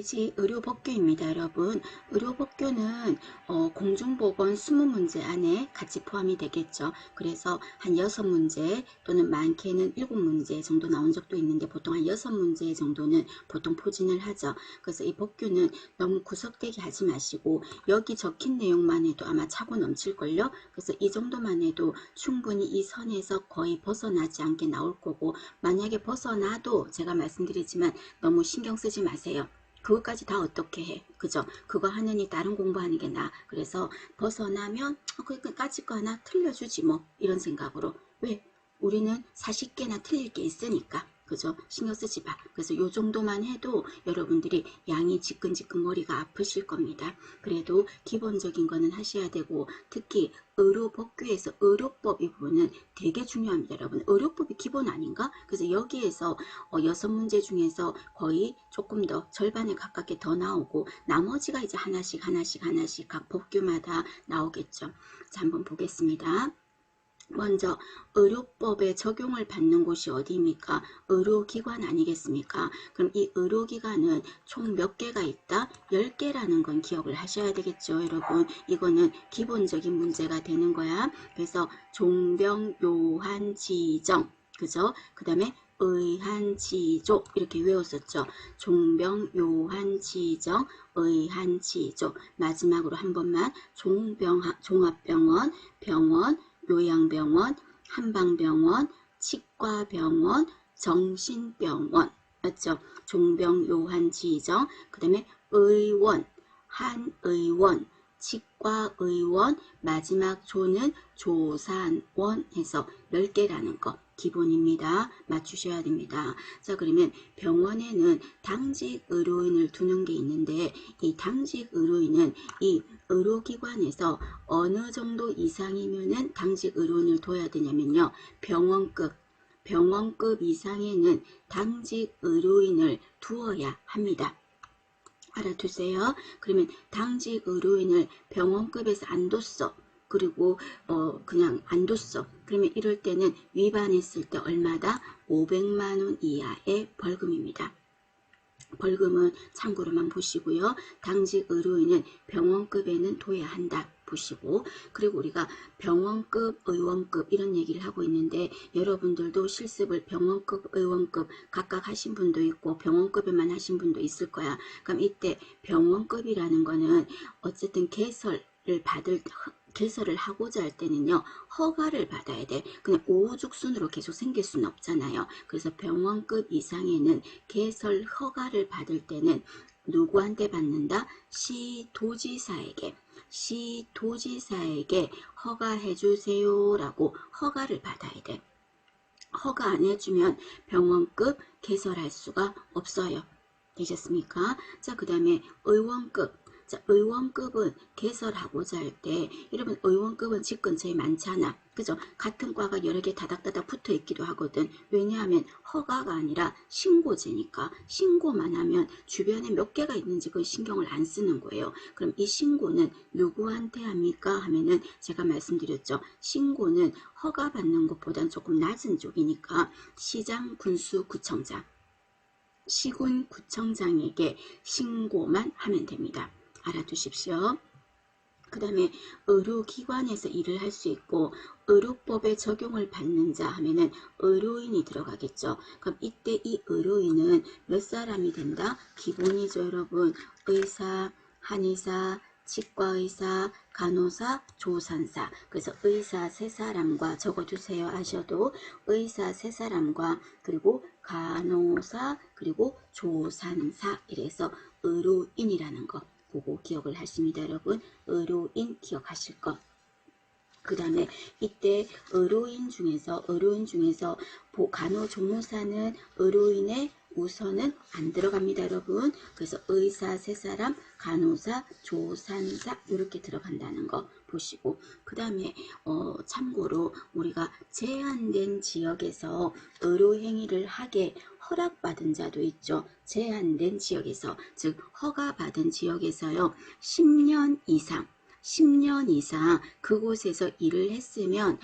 페이지 의료법규입니다. 여러분, 의료법규는 공중보건 20문제 안에 같이 포함이 되겠죠. 그래서 한 6문제 또는 많게는 7문제 정도 나온 적도 있는데 보통 한 6문제 정도는 보통 포진을 하죠. 그래서 이 법규는 너무 구석대기 하지 마시고 여기 적힌 내용만 해도 아마 차고 넘칠걸요. 그래서 이 정도만 해도 충분히 이 선에서 거의 벗어나지 않게 나올 거고, 만약에 벗어나도 제가 말씀드리지만 너무 신경 쓰지 마세요. 그것까지 다 어떻게 해, 그죠? 그거 하느니 다른 공부하는 게 나아. 그래서 벗어나면 그까짓 거 하나 틀려주지 뭐, 이런 생각으로. 왜? 우리는 40개나 틀릴 게 있으니까, 그죠? 신경 쓰지 마. 그래서 요 정도만 해도 여러분들이 양이 지끈지끈 머리가 아프실 겁니다. 그래도 기본적인 거는 하셔야 되고, 특히 의료법규에서 의료법 이 부분은 되게 중요합니다. 여러분, 의료법이 기본 아닌가? 그래서 여기에서 6문제 중에서 거의 조금 더 절반에 가깝게 더 나오고, 나머지가 이제 하나씩 각 법규마다 나오겠죠. 자, 한번 보겠습니다. 먼저 의료법에 적용을 받는 곳이 어디입니까? 의료기관 아니겠습니까? 그럼 이 의료기관은 총 몇 개가 있다? 10개라는 건 기억을 하셔야 되겠죠, 여러분. 이거는 기본적인 문제가 되는 거야. 그래서 종병요한지정, 그죠? 그 다음에 의한지조 이렇게 외웠었죠. 종병요한지정, 의한지조. 마지막으로 한 번만 종합병원, 병원, 요양병원, 한방병원, 치과병원, 정신병원, 맞죠? 종병요한지정, 그 다음에 의원, 한의원, 치과의원, 마지막 조는 조산원 해서 10개라는 거 기본입니다. 맞추셔야 됩니다. 자, 그러면 병원에는 당직 의료인을 두는 게 있는데, 이 당직 의료인은 이 의료기관에서 어느 정도 이상이면은 당직 의료인을 둬야 되냐면요, 병원급 이상에는 당직 의료인을 두어야 합니다. 알아두세요. 그러면 당직 의료인을 병원급에서 안 뒀어. 그리고 그냥 안 뒀어. 그러면 이럴 때는 위반했을 때 얼마다? 500만원 이하의 벌금입니다. 벌금은 참고로만 보시고요. 당직 의료인은 병원급에는 둬야 한다 보시고, 그리고 우리가 병원급, 의원급 이런 얘기를 하고 있는데, 여러분들도 실습을 병원급, 의원급 각각 하신 분도 있고 병원급에만 하신 분도 있을 거야. 그럼 이때 병원급이라는 거는 어쨌든 개설을 하고자 할 때는요, 허가를 받아야 돼. 그냥 오죽순으로 계속 생길 수는 없잖아요. 그래서 병원급 이상에는 개설 허가를 받을 때는 누구한테 받는다? 시도지사에게 허가해 주세요 라고 허가를 받아야 돼. 허가 안 해주면 병원급 개설할 수가 없어요. 되셨습니까? 자, 그 다음에 의원급. 자, 의원급은 개설하고자 할 때, 여러분 의원급은 집 근처에 많잖아. 그죠? 같은 과가 여러 개 다닥다닥 붙어 있기도 하거든. 왜냐하면 허가가 아니라 신고제니까. 신고만 하면 주변에 몇 개가 있는지 그 신경을 안 쓰는 거예요. 그럼 이 신고는 누구한테 합니까? 하면은 제가 말씀드렸죠. 신고는 허가 받는 것보단 조금 낮은 쪽이니까 시장, 군수, 구청장, 시군구청장에게 신고만 하면 됩니다. 알아두십시오. 그 다음에 의료기관에서 일을 할 수 있고 의료법에 적용을 받는 자 하면은 의료인이 들어가겠죠. 그럼 이때 이 의료인은 몇 사람이 된다? 기본이죠, 여러분. 의사, 한의사, 치과의사, 간호사, 조산사. 그래서 의사 3사람과 적어주세요. 아셔도 의사 3사람과 그리고 간호사 그리고 조산사, 이래서 의료인이라는 거 그거 기억을 하십니다. 여러분, 의료인 기억하실 거. 그 다음에 이때 의료인 중에서 간호조무사는 의료인의 우선은 안 들어갑니다, 여러분. 그래서 의사 3사람, 간호사, 조산사 이렇게 들어간다는 거 보시고, 그 다음에 참고로 우리가 제한된 지역에서 의료행위를 하게 허락받은 자도 있죠. 제한된 지역에서, 즉 허가받은 지역에서요, 10년 이상 그곳에서 일을 했으면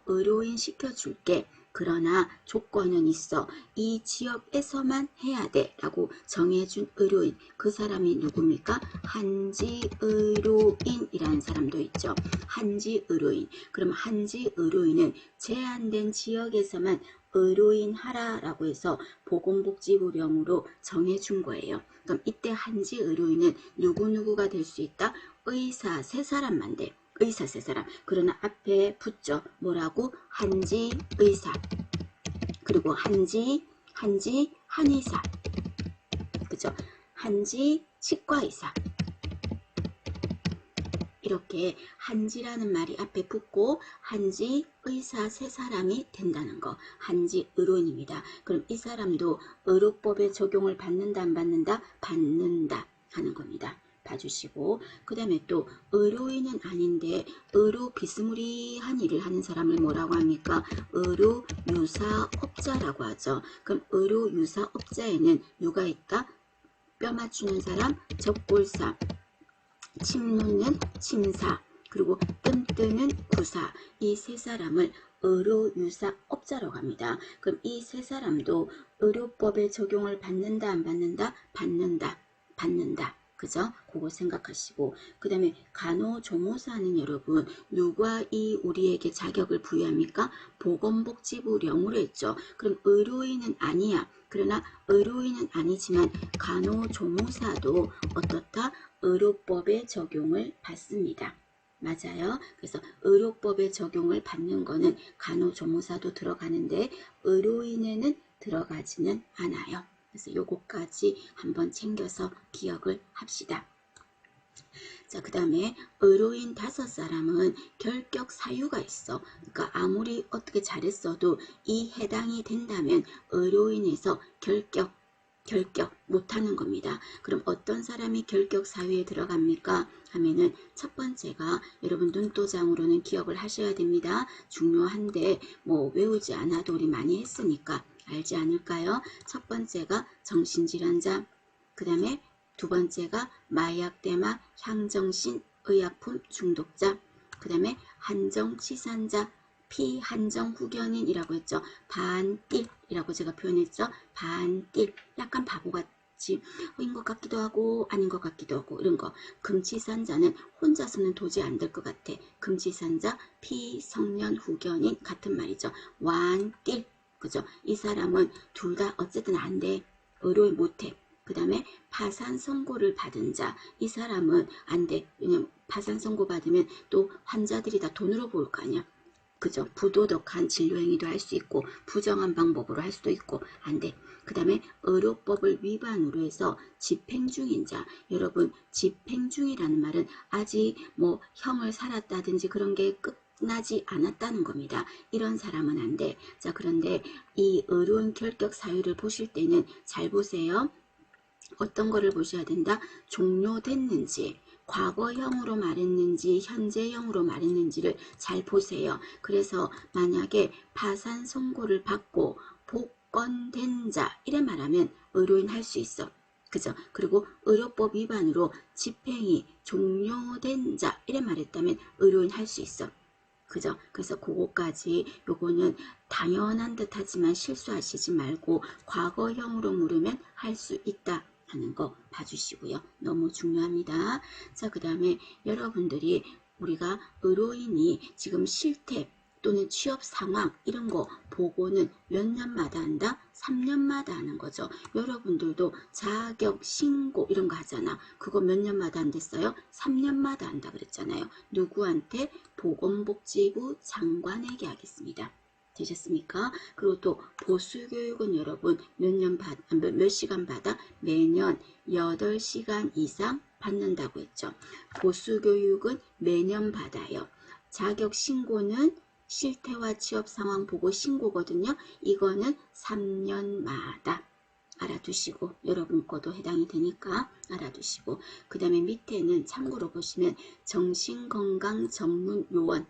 의료인 시켜줄게, 그러나 조건은 있어. 이 지역에서만 해야 돼 라고 정해준 의료인, 그 사람이 누굽니까? 한지의료인이라는 사람도 있죠. 한지의료인. 그럼 한지의료인은 제한된 지역에서만 의료인 하라라고 해서 보건복지부령으로 정해준 거예요. 그럼 이때 한지의료인은 누구누구가 될 수 있다? 의사 세 사람만 돼. 의사 세 사람. 그러나 앞에 붙죠. 뭐라고? 한지의사. 그리고 한의사. 그죠? 한지 치과의사. 이렇게 한지라는 말이 앞에 붙고 한지 의사 세 사람이 된다는 거. 한지 의료인입니다. 그럼 이 사람도 의료법의 적용을 받는다 안 받는다? 받는다 하는 겁니다. 봐주시고, 그 다음에 또 의료인은 아닌데 의료 비스무리한 일을 하는 사람을 뭐라고 합니까? 의료유사업자라고 하죠. 그럼 의료유사업자에는 누가 있다? 뼈 맞추는 사람, 적골사, 침 놓는 침사, 그리고 뜸 뜨는 구사, 이 세 사람을 의료유사업자라고 합니다. 그럼 이 세 사람도 의료법의 적용을 받는다 안 받는다? 받는다. 그죠? 그거 생각하시고, 그 다음에 간호조무사는 여러분 누가 이 우리에게 자격을 부여합니까? 보건복지부령으로 했죠. 그럼 의료인은 아니야. 그러나 의료인은 아니지만 간호조무사도 어떻다? 의료법의 적용을 받습니다. 맞아요. 그래서 의료법의 적용을 받는 거는 간호조무사도 들어가는데 의료인에는 들어가지는 않아요. 그래서 요거까지 한번 챙겨서 기억을 합시다. 자, 그 다음에 의료인 5사람은 결격 사유가 있어. 그러니까 아무리 어떻게 잘했어도 이 해당이 된다면 의료인에서 결격 못하는 겁니다. 그럼 어떤 사람이 결격 사유에 들어갑니까? 하면은 첫 번째가 여러분 눈도장으로는 기억을 하셔야 됩니다. 중요한데 뭐 외우지 않아도 우리 많이 했으니까 알지 않을까요? 첫 번째가 정신질환자, 그 다음에 두 번째가 마약, 대마, 향정신, 의약품 중독자, 그 다음에 한정치산자, 피한정후견인이라고 했죠. 반띨이라고 제가 표현했죠. 반띨, 약간 바보같이 인 것 같기도 하고 아닌 것 같기도 하고 이런 거. 금치산자는 혼자서는 도저히 안 될 것 같아. 금치산자, 피성년후견인 같은 말이죠. 완띨, 그죠? 이 사람은 둘 다 어쨌든 안 돼. 의료인 못해. 그 다음에 파산 선고를 받은 자, 이 사람은 안 돼. 왜냐면 파산 선고 받으면 또 환자들이 다 돈으로 볼 거 아니야. 그죠? 부도덕한 진료 행위도 할 수 있고 부정한 방법으로 할 수도 있고 안 돼. 그 다음에 의료법을 위반으로 해서 집행 중인 자. 여러분 집행 중이라는 말은 아직 뭐 형을 살았다든지 그런 게 끝나지 않았다는 겁니다. 이런 사람은 안 돼. 자, 그런데 이 의료인 결격 사유를 보실 때는 잘 보세요. 어떤 거를 보셔야 된다? 종료됐는지, 과거형으로 말했는지 현재형으로 말했는지를 잘 보세요. 그래서 만약에 파산 선고를 받고 복권된 자 이래 말하면 의료인 할 수 있어. 그죠? 그리고 의료법 위반으로 집행이 종료된 자 이래 말했다면 의료인 할 수 있어. 그죠? 그래서 그거까지 요거는 당연한 듯 하지만 실수하시지 말고 과거형으로 물으면 할 수 있다 하는 거 봐주시고요. 너무 중요합니다. 자, 그 다음에 여러분들이 우리가 의료인이 지금 실태 또는 취업 상황 이런 거 보고는 몇 년마다 한다? 3년마다 하는 거죠. 여러분들도 자격 신고 이런 거 하잖아. 그거 몇 년마다 한댔어요? 3년마다 한다 그랬잖아요. 누구한테? 보건복지부 장관에게 하겠습니다. 되셨습니까? 그리고 또 보수교육은 여러분 몇 시간 받아? 매년 8시간 이상 받는다고 했죠. 보수교육은 매년 받아요. 자격신고는 실태와 취업 상황 보고 신고거든요. 이거는 3년마다 알아두시고 여러분 거도 해당이 되니까 알아두시고 그 다음에 밑에는 참고로 보시면 정신건강전문요원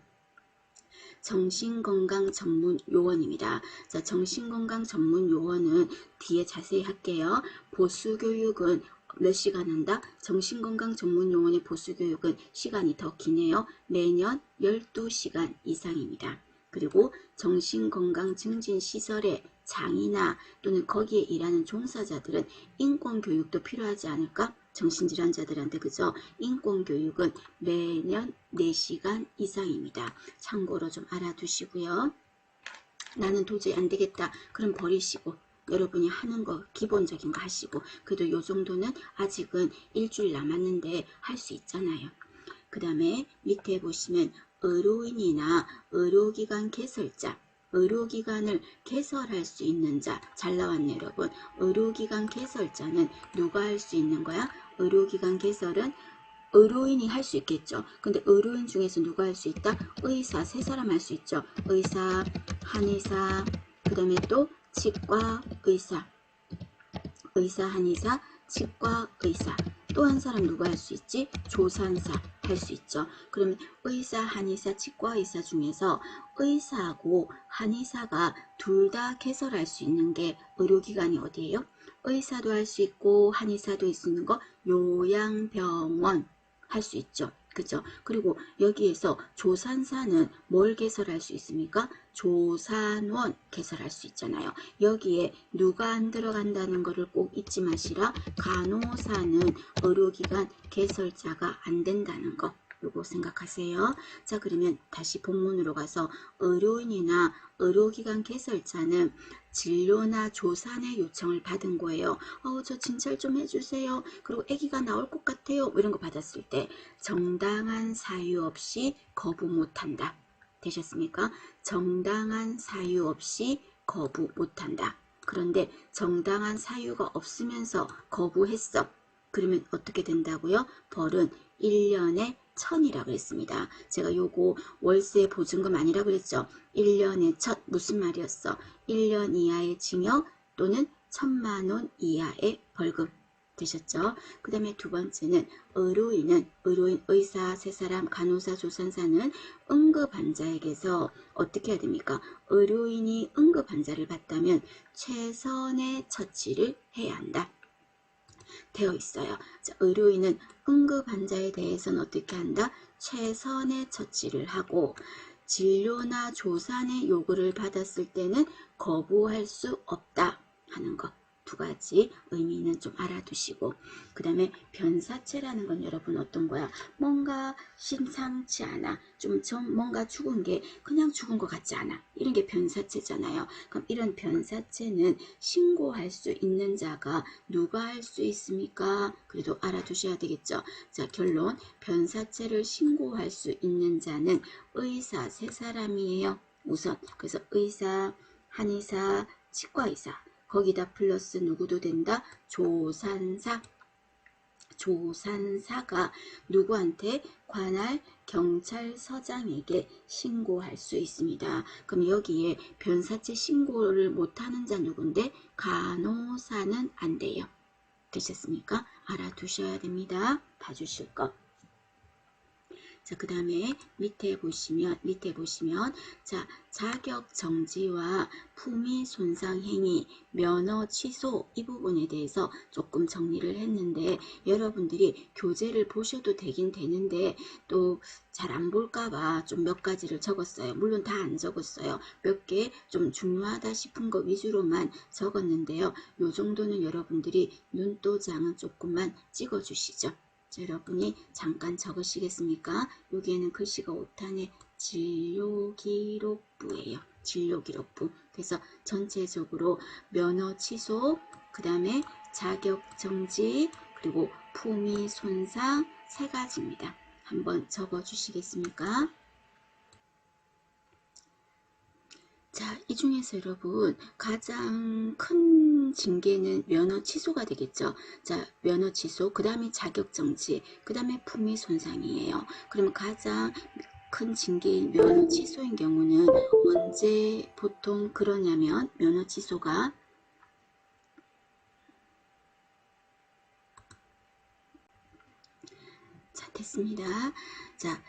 정신건강전문요원입니다. 자, 정신건강전문요원은 뒤에 자세히 할게요. 보수교육은 몇 시간 한다? 정신건강전문요원의 보수교육은 시간이 더 기네요. 매년 12시간 이상입니다. 그리고 정신건강증진시설의 장이나 또는 거기에 일하는 종사자들은 인권교육도 필요하지 않을까? 정신질환자들한테 그죠? 인권교육은 매년 4시간 이상입니다. 참고로 좀 알아두시고요. 나는 도저히 안 되겠다. 그럼 버리시고 여러분이 하는 거 기본적인 거 하시고 그래도 요 정도는 아직은 일주일 남았는데 할 수 있잖아요. 그 다음에 밑에 보시면 의료인이나 의료기관 개설자, 의료기관을 개설할 수 있는 자, 잘 나왔네 여러분. 의료기관 개설자는 누가 할 수 있는 거야? 의료기관 개설은 의료인이 할 수 있겠죠. 근데 의료인 중에서 누가 할 수 있다? 의사, 세 사람 할 수 있죠. 의사, 한의사, 그 다음에 또 치과 의사, 의사, 한의사, 치과 의사. 또 한 사람 누가 할 수 있지? 조산사 할 수 있죠. 그러면 의사, 한의사, 치과 의사 중에서 의사하고 한의사가 둘 다 개설할 수 있는 게 의료기관이 어디예요? 의사도 할 수 있고 한의사도 할 수 있는 거 요양병원 할 수 있죠. 그죠? 그리고 여기에서 조산사는 뭘 개설할 수 있습니까? 조산원 개설할 수 있잖아요. 여기에 누가 안 들어간다는 것을 꼭 잊지 마시라. 간호사는 의료기관 개설자가 안 된다는 거. 요거 생각하세요. 자, 그러면 다시 본문으로 가서 의료인이나 의료기관 개설자는 진료나 조산의 요청을 받은 거예요. 저 진찰 좀 해주세요. 그리고 아기가 나올 것 같아요. 이런 거 받았을 때 정당한 사유 없이 거부 못한다. 되셨습니까? 정당한 사유 없이 거부 못한다. 그런데 정당한 사유가 없으면서 거부했어. 그러면 어떻게 된다고요? 벌은 1년에 1000이라고 했습니다. 제가 요거 월세 보증금 아니라고 그랬죠. 1년에 1000 무슨 말이었어? 1년 이하의 징역 또는 1000만원 이하의 벌금. 되셨죠? 그 다음에 두 번째는 의료인은 의료인, 의사, 세 사람, 간호사, 조산사는 응급 환자에게서 어떻게 해야 됩니까? 의료인이 응급 환자를 봤다면 최선의 처치를 해야 한다. 되어 있어요. 자, 의료인은 응급 환자에 대해서는 어떻게 한다? 최선의 처치를 하고 진료나 조산의 요구를 받았을 때는 거부할 수 없다 하는 것. 두 가지 의미는 좀 알아두시고 그 다음에 변사체라는 건 여러분 어떤 거야? 뭔가 심상치 않아. 좀 뭔가 죽은 게 그냥 죽은 것 같지 않아. 이런 게 변사체잖아요. 그럼 이런 변사체는 신고할 수 있는 자가 누가 할 수 있습니까? 그래도 알아두셔야 되겠죠. 자, 결론. 변사체를 신고할 수 있는 자는 의사 세 사람이에요. 우선 그래서 의사, 한의사, 치과의사 거기다 플러스 누구도 된다? 조산사. 조산사가 누구한테? 관할 경찰서장에게 신고할 수 있습니다. 그럼 여기에 변사체 신고를 못하는 자 누군데? 간호사는 안 돼요. 되셨습니까? 알아두셔야 됩니다. 봐주실 것. 자, 그 다음에 밑에 보시면 자, 자격 정지와 품위 손상 행위, 면허 취소 이 부분에 대해서 조금 정리를 했는데 여러분들이 교재를 보셔도 되긴 되는데 또 잘 안 볼까봐 좀 몇 가지를 적었어요. 물론 다 안 적었어요. 몇 개 좀 중요하다 싶은 거 위주로만 적었는데요. 요 정도는 여러분들이 눈도장은 조금만 찍어 주시죠. 여러분이 잠깐 적으시겠습니까? 여기에는 글씨가 오타네. 진료기록부예요. 진료기록부. 그래서 전체적으로 면허 취소, 그 다음에 자격정지, 그리고 품위 손상 세 가지입니다. 한번 적어주시겠습니까? 자, 이 중에서 여러분 가장 큰 징계는 면허 취소가 되겠죠. 자, 면허 취소, 그 다음에 자격정지, 그 다음에 품위 손상이에요. 그러면 가장 큰 징계인 면허 취소인 경우는 언제 보통 그러냐면 면허 취소가 자, 됐습니다. 자,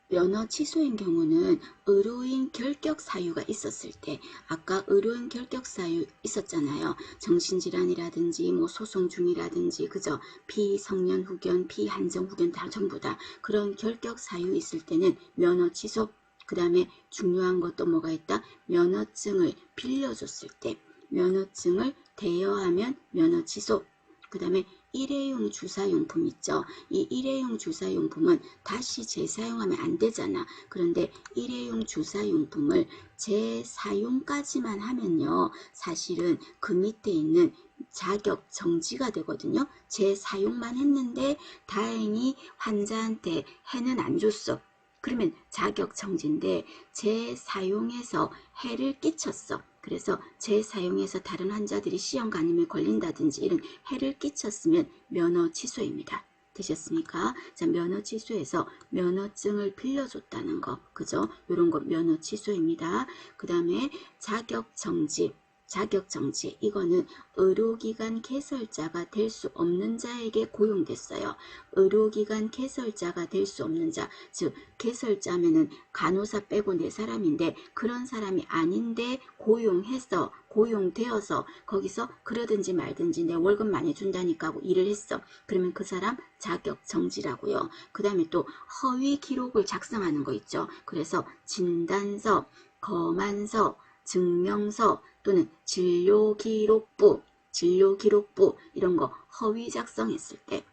면허 취소인 경우는 의료인 결격 사유가 있었을 때 아까 의료인 결격 사유 있었잖아요. 정신질환이라든지 뭐 소송 중이라든지 그죠? 피성년 후견, 피한정 후견 다 전부 다 그런 결격 사유 있을 때는 면허 취소 그 다음에 중요한 것도 뭐가 있다? 면허증을 빌려줬을 때, 면허증을 대여하면 면허 취소. 그 다음에 일회용 주사용품 있죠. 이 일회용 주사용품은 다시 재사용하면 안 되잖아. 그런데 일회용 주사용품을 재사용까지만 하면요. 사실은 그 밑에 있는 자격 정지가 되거든요. 재사용만 했는데 다행히 환자한테 해는 안 줬어. 그러면 자격 정지인데 재사용해서 해를 끼쳤어. 그래서 재사용해서 다른 환자들이 시험관임에 걸린다든지 이런 해를 끼쳤으면 면허 취소입니다. 되셨습니까? 자, 면허 취소해서 면허증을 빌려줬다는 거, 그죠? 이런 거 면허 취소입니다. 그 다음에 자격 정지. 자격정지, 이거는 의료기관 개설자가 될 수 없는 자에게 고용됐어요. 의료기관 개설자가 될 수 없는 자, 즉 개설자면은 간호사 빼고 네 사람인데 그런 사람이 아닌데 고용해서 고용되어서 거기서 그러든지 말든지 내 월급 많이 준다니까 하고 일을 했어. 그러면 그 사람 자격정지라고요. 그 다음에 또 허위 기록을 작성하는 거 있죠. 그래서 진단서, 검안서, 증명서 또는 진료기록부 이런 거 허위 작성했을 때,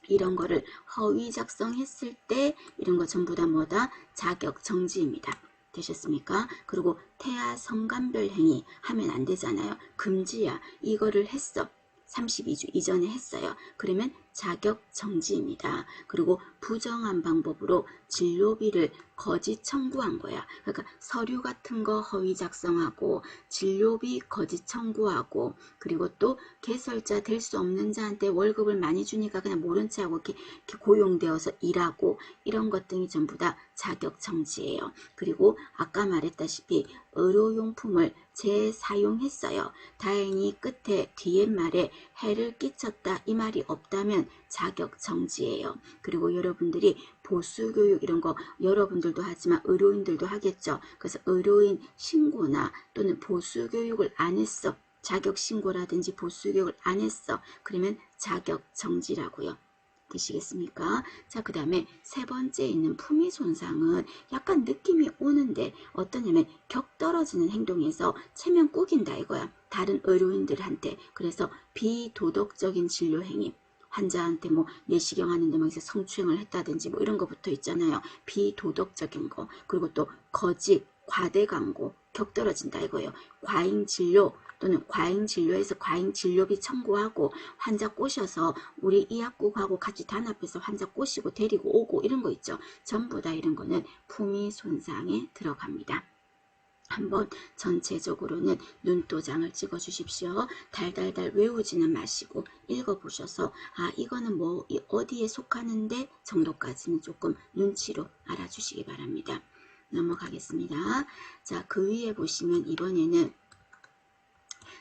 이런 거를 허위 작성했을 때 이런 거 전부 다 뭐다? 자격 정지입니다. 되셨습니까? 그리고 태아 성감별 행위 하면 안 되잖아요. 금지야. 이거를 했어. 32주 이전에 했어요. 그러면 자격 정지입니다. 그리고 부정한 방법으로 진료비를 거짓 청구한 거야. 그러니까 서류 같은 거 허위 작성하고 진료비 거짓 청구하고 그리고 또 개설자 될 수 없는 자한테 월급을 많이 주니까 그냥 모른 채 하고 이렇게 고용되어서 일하고 이런 것 등이 전부 다 자격 정지예요. 그리고 아까 말했다시피 의료용품을 재사용했어요. 다행히 끝에 뒤에 말에 해를 끼쳤다 이 말이 없다면 자격 정지예요. 그리고 여러분들이 보수교육 이런 거 여러분들도 하지만 의료인들도 하겠죠. 그래서 의료인 신고나 또는 보수교육을 안 했어. 자격신고라든지 보수교육을 안 했어. 그러면 자격 정지라고요. 되시겠습니까? 자, 그 다음에 세 번째 있는 품위 손상은 약간 느낌이 오는데 어떠냐면 격 떨어지는 행동에서 체면 꾸긴다 이거야. 다른 의료인들한테. 그래서 비도덕적인 진료 행위. 환자한테 뭐 내시경 하는데 뭐 성추행을 했다든지 뭐 이런 거부터 있잖아요. 비도덕적인 거. 그리고 또 거짓, 과대 광고, 격 떨어진다 이거예요. 과잉 진료 또는 과잉 진료에서 과잉 진료비 청구하고 환자 꼬셔서 우리 의약국하고 같이 단합해서 환자 꼬시고 데리고 오고 이런 거 있죠. 전부 다 이런 거는 품위 손상에 들어갑니다. 한번 전체적으로는 눈도장을 찍어 주십시오. 달달달 외우지는 마시고 읽어보셔서 아 이거는 뭐 어디에 속하는데 정도까지는 조금 눈치로 알아주시기 바랍니다. 넘어가겠습니다. 자, 그 위에 보시면 이번에는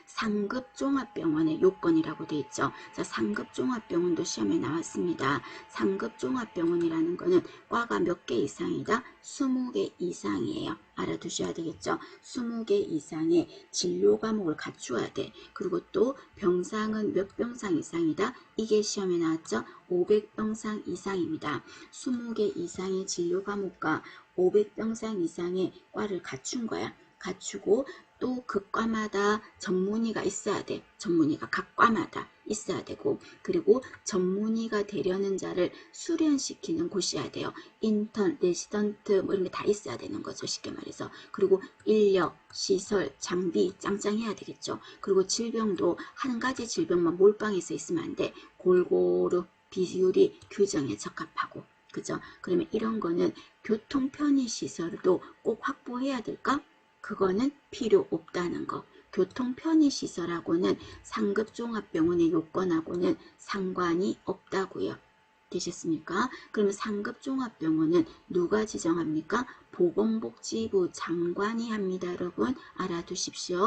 상급종합병원의 요건이라고 되어 있죠. 자, 상급종합병원도 시험에 나왔습니다. 상급종합병원이라는 거는 과가 몇 개 이상이다? 20개 이상이에요. 알아두셔야 되겠죠. 20개 이상의 진료 과목을 갖추어야 돼. 그리고 또 병상은 몇 병상 이상이다? 이게 시험에 나왔죠. 500병상 이상입니다. 20개 이상의 진료 과목과 500병상 이상의 과를 갖춘 거야. 갖추고 또 그 과마다 전문의가 있어야 돼. 전문의가 각 과마다 있어야 되고 그리고 전문의가 되려는 자를 수련시키는 곳이어야 돼요. 인턴, 레지던트 뭐 이런 게 다 있어야 되는 거죠. 쉽게 말해서. 그리고 인력, 시설, 장비 짱짱해야 되겠죠. 그리고 질병도 한 가지 질병만 몰빵해서 있으면 안 돼. 골고루 비율이 규정에 적합하고 그죠? 그러면 이런 거는 교통 편의 시설도 꼭 확보해야 될까? 그거는 필요 없다는 거. 교통 편의 시설하고는 상급종합병원의 요건하고는 상관이 없다고요. 되셨습니까? 그러면 상급종합병원은 누가 지정합니까? 보건복지부 장관이 합니다. 여러분 알아두십시오.